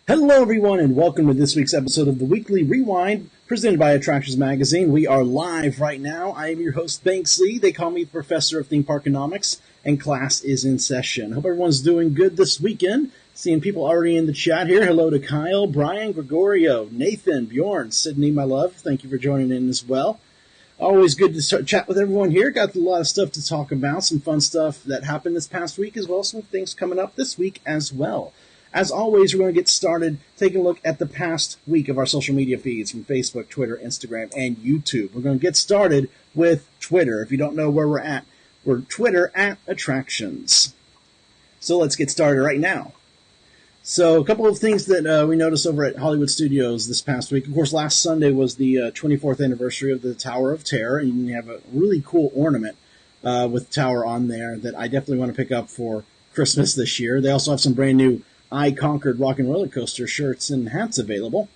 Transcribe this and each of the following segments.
Hello, everyone, and welcome to this week's episode of the Weekly Rewind, presented by Attractions Magazine. We are live right now. I am your host, Banks Lee. They call me Professor of Theme Park Economics, and class is in session. Hope everyone's doing good this weekend. Seeing people already in the chat here. Hello to Kyle, Brian, Gregorio, Nathan, Bjorn, Sydney, my love. Thank you for joining in as well. Always good to chat with everyone here. Got a lot of stuff to talk about, some fun stuff that happened this past week, as well as some things coming up this week as well. As always, we're going to get started taking a look at the past week of our social media feeds from Facebook, Twitter, Instagram, and YouTube. We're going to get started with Twitter. If you don't know where we're Twitter at Attractions. So let's get started right now. So a couple of things that we noticed over at Hollywood Studios this past week. Of course, last Sunday was the 24th anniversary of the Tower of Terror, and you have a really cool ornament with Tower on there that I definitely want to pick up for Christmas this year. They also have some brand new I Conquered Rock and Roller Coaster shirts and hats available.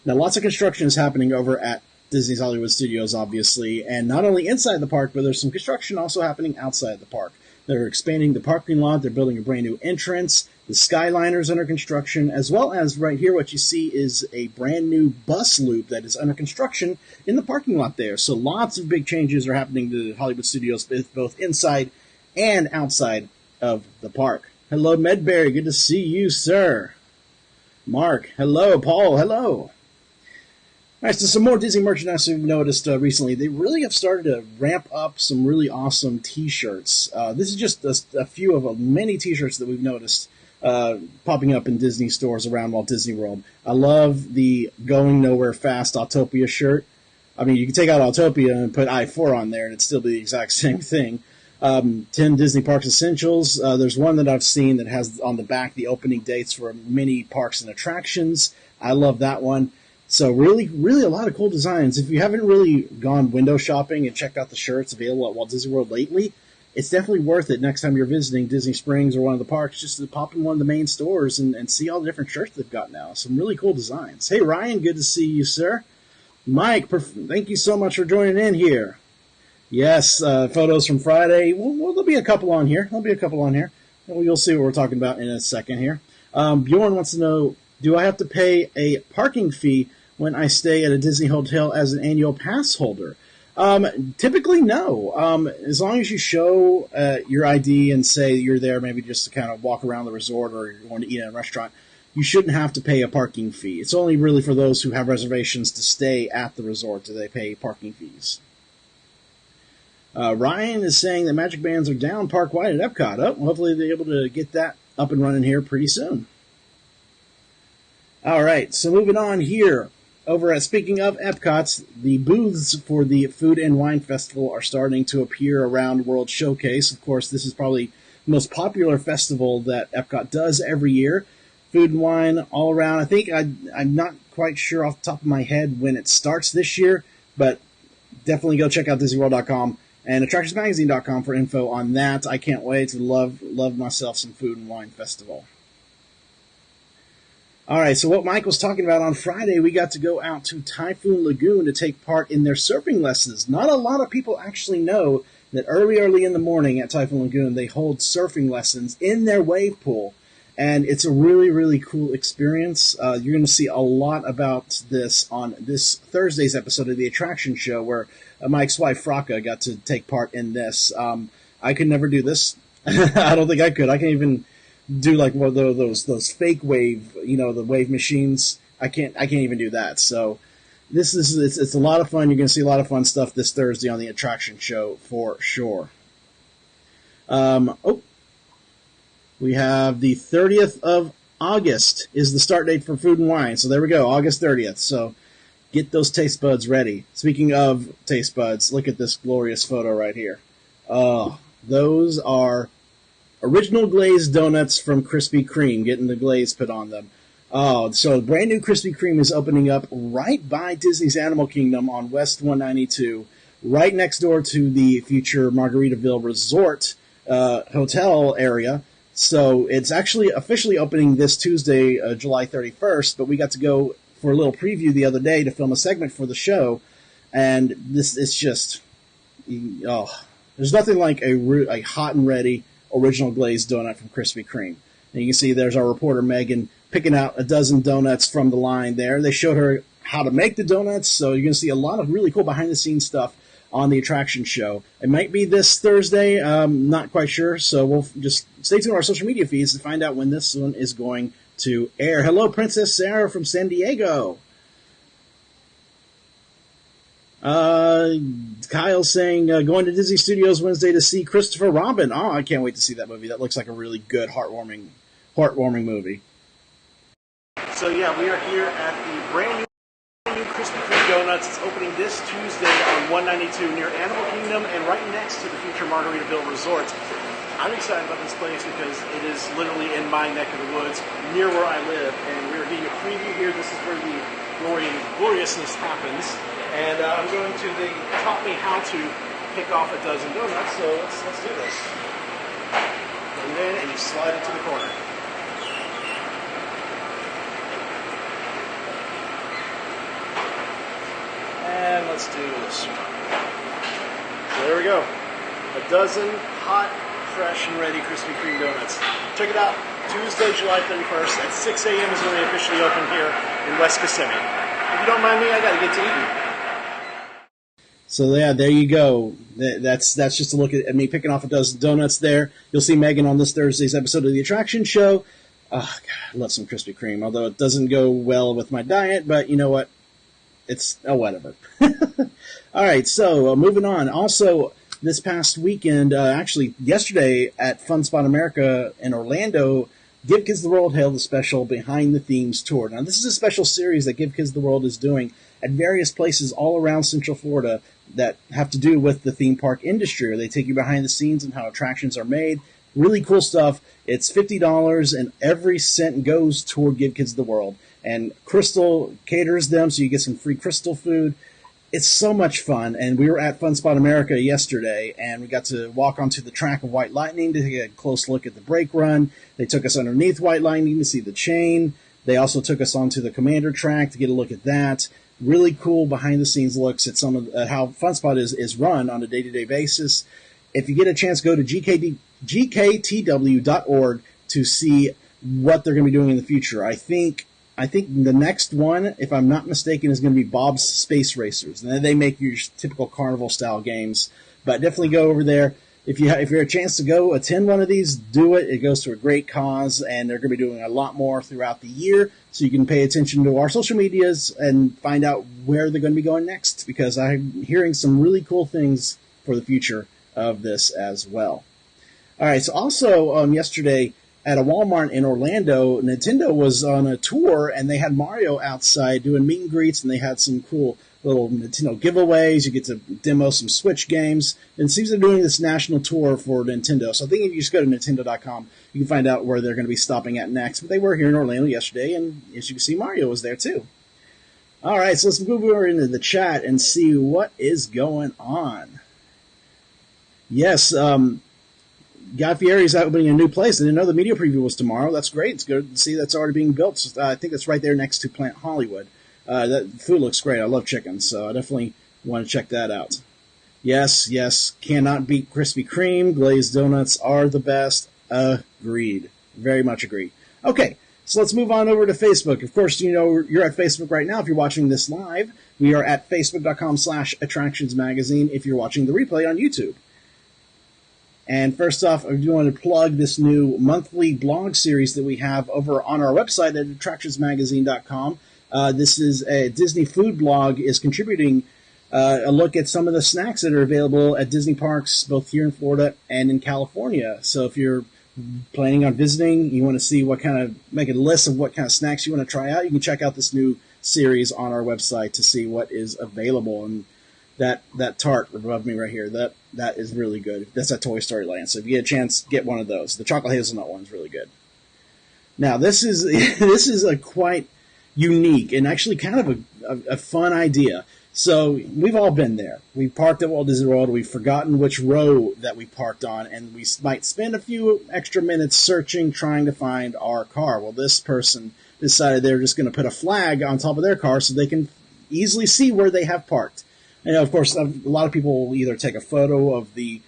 Now, lots of construction is happening over at Disney's Hollywood Studios, obviously, and not only inside the park, but there's some construction also happening outside the park. They're expanding the parking lot, they're building a brand new entrance, the Skyliner's under construction, as well as right here what you see is a brand new bus loop that is under construction in the parking lot there. So lots of big changes are happening to Hollywood Studios, both inside and outside of the park. Hello, Medberry. Good to see you, sir. Mark, hello. Paul, hello. All right, so some more Disney merchandise we've noticed recently. They really have started to ramp up some really awesome T-shirts. This is just a few of many T-shirts that we've noticed popping up in Disney stores around Walt Disney World. I love the Going Nowhere Fast Autopia shirt. I mean, you can take out Autopia and put I-4 on there, and it'd still be the exact same thing. 10 Disney Parks Essentials. There's one that I've seen that has on the back the opening dates for many parks and attractions. I love that one. So really, really a lot of cool designs. If you haven't really gone window shopping and checked out the shirts available at Walt Disney World lately, it's definitely worth it next time you're visiting Disney Springs or one of the parks just to pop in one of the main stores and see all the different shirts they've got now. Some really cool designs. Hey, Ryan, good to see you, sir. Mike, thank you so much for joining in here. Yes, photos from Friday. Well, there'll be a couple on here. Well, you'll see what we're talking about in a second here. Bjorn wants to know, do I have to pay a parking fee when I stay at a Disney hotel as an annual pass holder? Typically, no. As long as you show your ID and say you're there maybe just to kind of walk around the resort or you're going to eat at a restaurant, you shouldn't have to pay a parking fee. It's only really for those who have reservations to stay at the resort do they pay parking fees. Ryan is saying that Magic Bands are down park-wide at Epcot. Oh, hopefully they're able to get that up and running here pretty soon. All right, so moving on here. Over at, speaking of Epcot, the booths for the Food and Wine Festival are starting to appear around World Showcase. Of course, this is probably the most popular festival that Epcot does every year. Food and wine all around. I think I'm not quite sure off the top of my head when it starts this year, but definitely go check out DisneyWorld.com. and AttractionsMagazine.com for info on that. I can't wait to love myself some Food and Wine Festival. All right, so what Mike was talking about on Friday, we got to go out to Typhoon Lagoon to take part in their surfing lessons. Not a lot of people actually know that early in the morning at Typhoon Lagoon, they hold surfing lessons in their wave pool. And it's a really, really cool experience. You're going to see a lot about this on this Thursday's episode of the Attraction Show, where Mike's wife, Fraka, got to take part in this. I could never do this. I don't think I could. I can't even do like one of those fake wave, the wave machines. I can't even do that. So it's a lot of fun. You're going to see a lot of fun stuff this Thursday on the Attraction Show for sure. We have the 30th of August is the start date for Food and Wine. So there we go, August 30th. So get those taste buds ready. Speaking of taste buds, look at this glorious photo right here. Oh, those are original glazed donuts from Krispy Kreme, getting the glaze put on them. Oh, so brand new Krispy Kreme is opening up right by Disney's Animal Kingdom on West 192, right next door to the future Margaritaville Resort hotel area. So it's actually officially opening this Tuesday, July 31st, but we got to go for a little preview the other day to film a segment for the show, and it's just, there's nothing like a hot and ready original glazed donut from Krispy Kreme. And you can see there's our reporter Megan picking out a dozen donuts from the line there. They showed her how to make the donuts, so you're going to see a lot of really cool behind-the-scenes stuff on the attraction show. It might be this Thursday, not quite sure, so we'll just stay tuned to our social media feeds to find out when this one is going to air. Hello, Princess Sarah from San Diego. Kyle saying, going to Disney Studios Wednesday to see Christopher Robin. Oh, I can't wait to see that movie. That looks like a really good, heartwarming movie. So yeah, we are here at the brand new Krispy Kreme Donuts. It's opening this Tuesday on 192 near Animal Kingdom and right next to the future Margaritaville Resort. I'm excited about this place because it is literally in my neck of the woods, near where I live, and we're getting a preview here. This is where the gloriousness happens. And I'm going to, they taught me how to pick off a dozen donuts, so let's do this. Put it in and you slide it to the corner. And let's do this one. So there we go. A dozen hot, fresh, and ready Krispy Kreme donuts. Check it out. Tuesday, July 31st at 6 a.m. is when they officially open here in West Kissimmee. If you don't mind me, I got to get to eating. So yeah, there you go. That's just a look at me picking off a dozen donuts there. You'll see Megan on this Thursday's episode of the Attraction Show. Oh, God, I love some Krispy Kreme, although it doesn't go well with my diet, but you know what? It's whatever. All right, so moving on. Also, this past weekend, actually yesterday at Fun Spot America in Orlando, Give Kids the World held a special Behind the Themes tour. Now, this is a special series that Give Kids the World is doing at various places all around Central Florida that have to do with the theme park industry. They take you behind the scenes and how attractions are made. Really cool stuff. It's $50, and every cent goes toward Give Kids the World. And Crystal caters them, so you get some free Crystal food. It's so much fun, and we were at Fun Spot America yesterday, and we got to walk onto the track of White Lightning to take a close look at the brake run. They took us underneath White Lightning to see the chain. They also took us onto the Commander track to get a look at that. Really cool behind-the-scenes looks at some of how Fun Spot is run on a day-to-day basis. If you get a chance, go to gktw.org to see what they're going to be doing in the future. I think the next one, if I'm not mistaken, is going to be Bob's Space Racers. And then they make your typical carnival-style games. But definitely go over there. If you're a chance to go attend one of these, do it. It goes to a great cause, and they're going to be doing a lot more throughout the year. So you can pay attention to our social medias and find out where they're going to be going next, because I'm hearing some really cool things for the future of this as well. All right, so also yesterday, at a Walmart in Orlando, Nintendo was on a tour, and they had Mario outside doing meet and greets, and they had some cool little Nintendo giveaways. You get to demo some Switch games. And it seems they're doing this national tour for Nintendo. So I think if you just go to Nintendo.com, you can find out where they're going to be stopping at next. But they were here in Orlando yesterday, and as you can see, Mario was there too. All right, so let's move over into the chat and see what is going on. Yes, Guy Fieri's opening a new place. I didn't know the media preview was tomorrow. That's great. It's good to see that's already being built. So, I think it's right there next to Plant Hollywood. That food looks great. I love chicken, so I definitely want to check that out. Yes, cannot beat Krispy Kreme. Glazed donuts are the best. Agreed. Very much agree. Okay, so let's move on over to Facebook. Of course, you know you're at Facebook right now if you're watching this live. We are at facebook.com/attractionsmagazine if you're watching the replay on YouTube. And first off, I do want to plug this new monthly blog series that we have over on our website at attractionsmagazine.com. This is a Disney food blog is contributing a look at some of the snacks that are available at Disney parks, both here in Florida and in California. So if you're planning on visiting, you want to see make a list of what kind of snacks you want to try out, you can check out this new series on our website to see what is available. And that tart above me right here, that is really good. That's at Toy Story Land. So if you get a chance, get one of those. The chocolate hazelnut one is really good. Now this is a quite unique and actually kind of a fun idea. So we've all been there. We parked at Walt Disney World. We've forgotten which row that we parked on, and we might spend a few extra minutes searching, trying to find our car. Well, this person decided they're just going to put a flag on top of their car so they can easily see where they have parked. And of course, a lot of people will either take a photo of the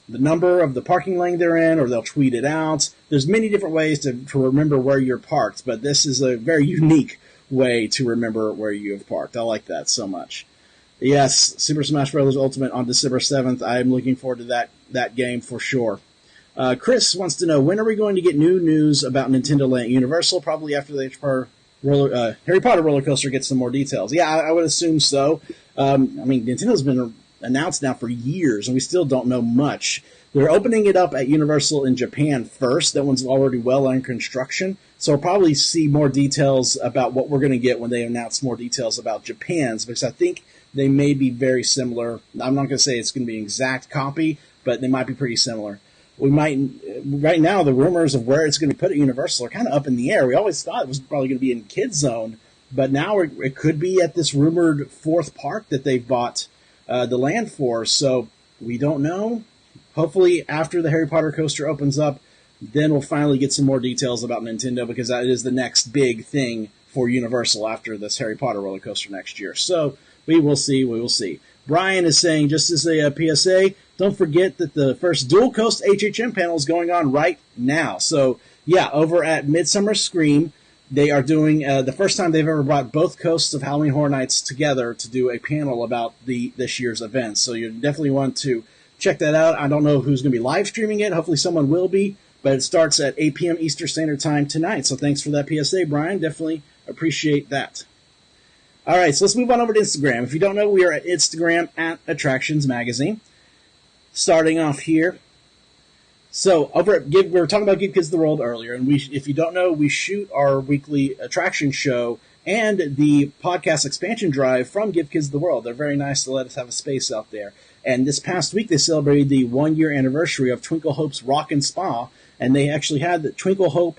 the number of the parking lane they're in, or they'll tweet it out. There's many different ways to remember where you're parked, but this is a very unique way to remember where you have parked. I like that so much. Yes, Super Smash Bros. Ultimate on December 7th. I'm looking forward to that game for sure. Chris wants to know, when are we going to get new news about Nintendo Land Universal? Probably after the Harry Potter roller coaster gets some more details. Yeah, I would assume so. Nintendo's been announced now for years, and we still don't know much. They're opening it up at Universal in Japan first. That one's already well in construction. So we'll probably see more details about what we're going to get when they announce more details about Japan's, because I think they may be very similar. I'm not going to say it's going to be an exact copy, but they might be pretty similar. We might, right now, the rumors of where it's going to be put at Universal are kind of up in the air. We always thought it was probably going to be in Kids Zone, but now it could be at this rumored fourth park that they've bought the land for. So we don't know. Hopefully, after the Harry Potter coaster opens up, then we'll finally get some more details about Nintendo, because that is the next big thing for Universal after this Harry Potter roller coaster next year. So we will see. We will see. Brian is saying, just as a PSA, don't forget that the first Dual Coast HHM panel is going on right now. So, yeah, over at Midsummer Scream, they are doing the first time they've ever brought both coasts of Halloween Horror Nights together to do a panel about this year's events. So you definitely want to check that out. I don't know who's going to be live streaming it. Hopefully someone will be, but it starts at 8 p.m. Eastern Standard Time tonight. So thanks for that PSA, Brian. Definitely appreciate that. All right, so let's move on over to Instagram. If you don't know, we are at Instagram at Attractions Magazine. Starting off here. So over at we were talking about Give Kids the World earlier, and if you don't know, we shoot our weekly attraction show and the podcast expansion drive from Give Kids the World. They're very nice to let us have a space out there. And this past week, they celebrated the 1-year anniversary of Twinkle Hope's Rockin' Spa, and they actually had the Twinkle Hope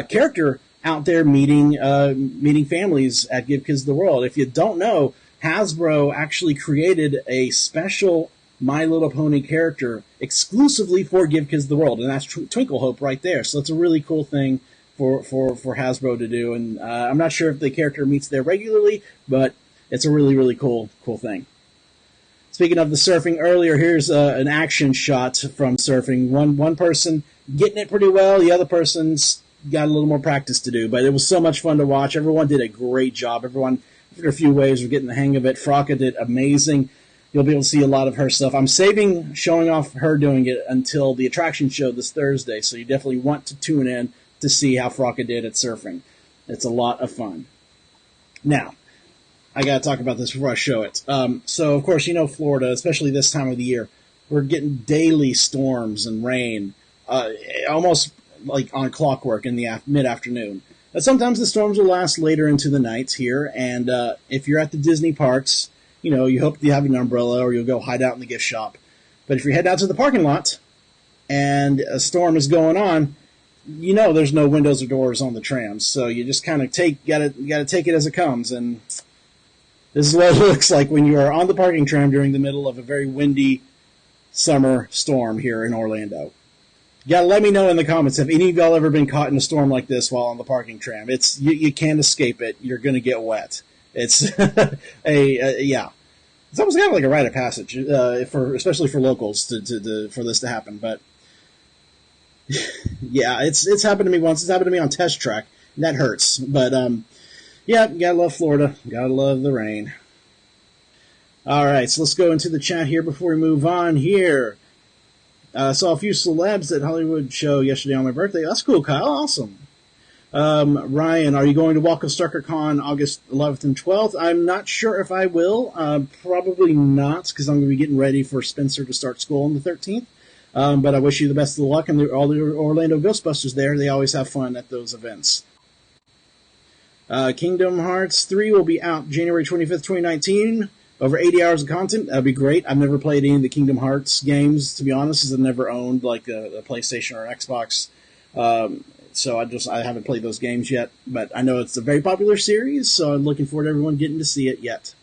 character out there meeting families at Give Kids the World. If you don't know, Hasbro actually created a special My Little Pony character exclusively for Give Kids the World, and that's Twinkle Hope right there. So it's a really cool thing for Hasbro to do, and I'm not sure if the character meets there regularly, but it's a really, really cool thing. Speaking of the surfing earlier, here's an action shot from surfing. One person getting it pretty well, the other person's got a little more practice to do, but it was so much fun to watch. Everyone did a great job. Everyone, after a few waves, were getting the hang of it. Frocka did amazing. You'll be able to see a lot of her stuff. I'm saving showing off her doing it until the attraction show this Thursday, so you definitely want to tune in to see how Frocka did at surfing. It's a lot of fun. Now, I got to talk about this before I show it. So, of course, Florida, especially this time of the year, we're getting daily storms and rain, almost like on clockwork in the mid-afternoon. But sometimes the storms will last later into the night here, and if you're at the Disney parks, you hope you have an umbrella or you'll go hide out in the gift shop. But if you head out to the parking lot and a storm is going on, there's no windows or doors on the trams. So you just kind of gotta take it as it comes. And this is what it looks like when you are on the parking tram during the middle of a very windy summer storm here in Orlando. You gotta let me know in the comments, have any of y'all ever been caught in a storm like this while on the parking tram? You can't escape it. You're gonna get wet. It's yeah. It's almost kind of like a rite of passage, especially for locals for this to happen. But yeah, it's happened to me once. It's happened to me on Test Track, and that hurts. But yeah, gotta love Florida. Gotta love the rain. All right, so let's go into the chat here before we move on here. Saw a few celebs at Hollywood show yesterday on my birthday. That's cool, Kyle. Awesome. Ryan, are you going to Walk of StarkerCon August 11th and 12th? I'm not sure if I will. Probably not, because I'm going to be getting ready for Spencer to start school on the 13th. But I wish you the best of luck, and all the Orlando Ghostbusters there. They always have fun at those events. Kingdom Hearts 3 will be out January 25th, 2019. Over 80 hours of content. That'd be great. I've never played any of the Kingdom Hearts games, to be honest, because I've never owned like a PlayStation or Xbox. So I haven't played those games yet, but I know it's a very popular series, so I'm looking forward to everyone getting to see it yet.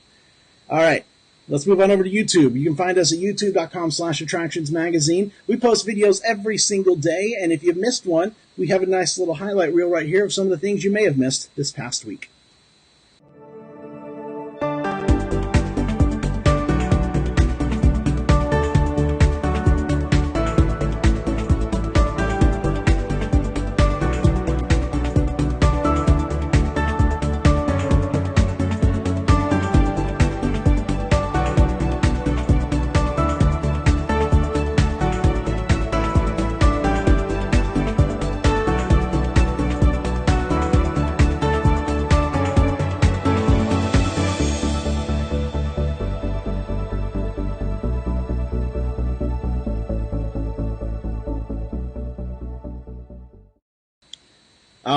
All right, let's move on over to YouTube. You can find us at youtube.com/attractionsmagazine. We post videos every single day, and if you've missed one, we have a nice little highlight reel right here of some of the things you may have missed this past week.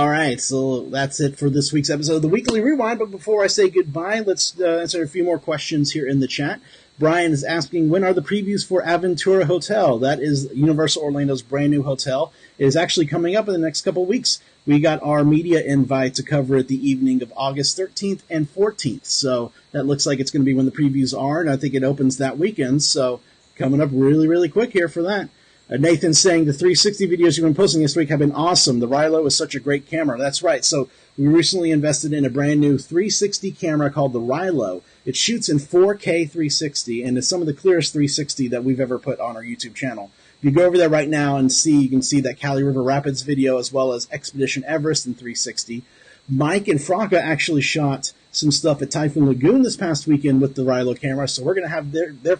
All right, so that's it for this week's episode of the Weekly Rewind. But before I say goodbye, let's answer a few more questions here in the chat. Brian is asking, when are the previews for Aventura Hotel? That is Universal Orlando's brand new hotel. It is actually coming up in the next couple of weeks. We got our media invite to cover it the evening of August 13th and 14th. So that looks like it's going to be when the previews are, and I think it opens that weekend. So coming up really, really quick here for that. Nathan's saying the 360 videos you've been posting this week have been awesome. The Rilo is such a great camera. That's right. So we recently invested in a brand new 360 camera called the Rilo. It shoots in 4K 360 and is some of the clearest 360 that we've ever put on our YouTube channel. If you go over there right now and see, you can see that Cali River Rapids video as well as Expedition Everest in 360. Mike and Fraka actually shot some stuff at Typhoon Lagoon this past weekend with the Rilo camera. So we're going to have their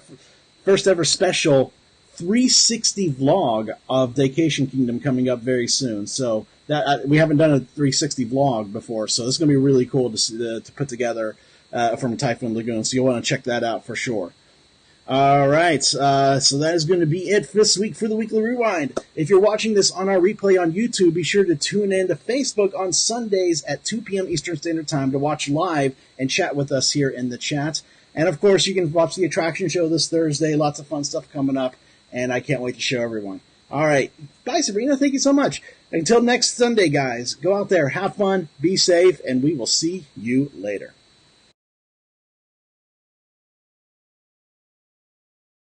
first ever special 360 vlog of Vacation Kingdom coming up very soon. So that we haven't done a 360 vlog before, so this is going to be really cool to put together from Typhoon Lagoon. So you'll want to check that out for sure. All right, so that is going to be it for this week for the Weekly Rewind. If you're watching this on our replay on YouTube, be sure to tune in to Facebook on Sundays at 2 p.m. Eastern Standard Time to watch live and chat with us here in the chat. And of course, you can watch the attraction show this Thursday. Lots of fun stuff coming up. And I can't wait to show everyone. All right. Bye, Sabrina. Thank you so much. Until next Sunday, guys, go out there, have fun, be safe, and we will see you later.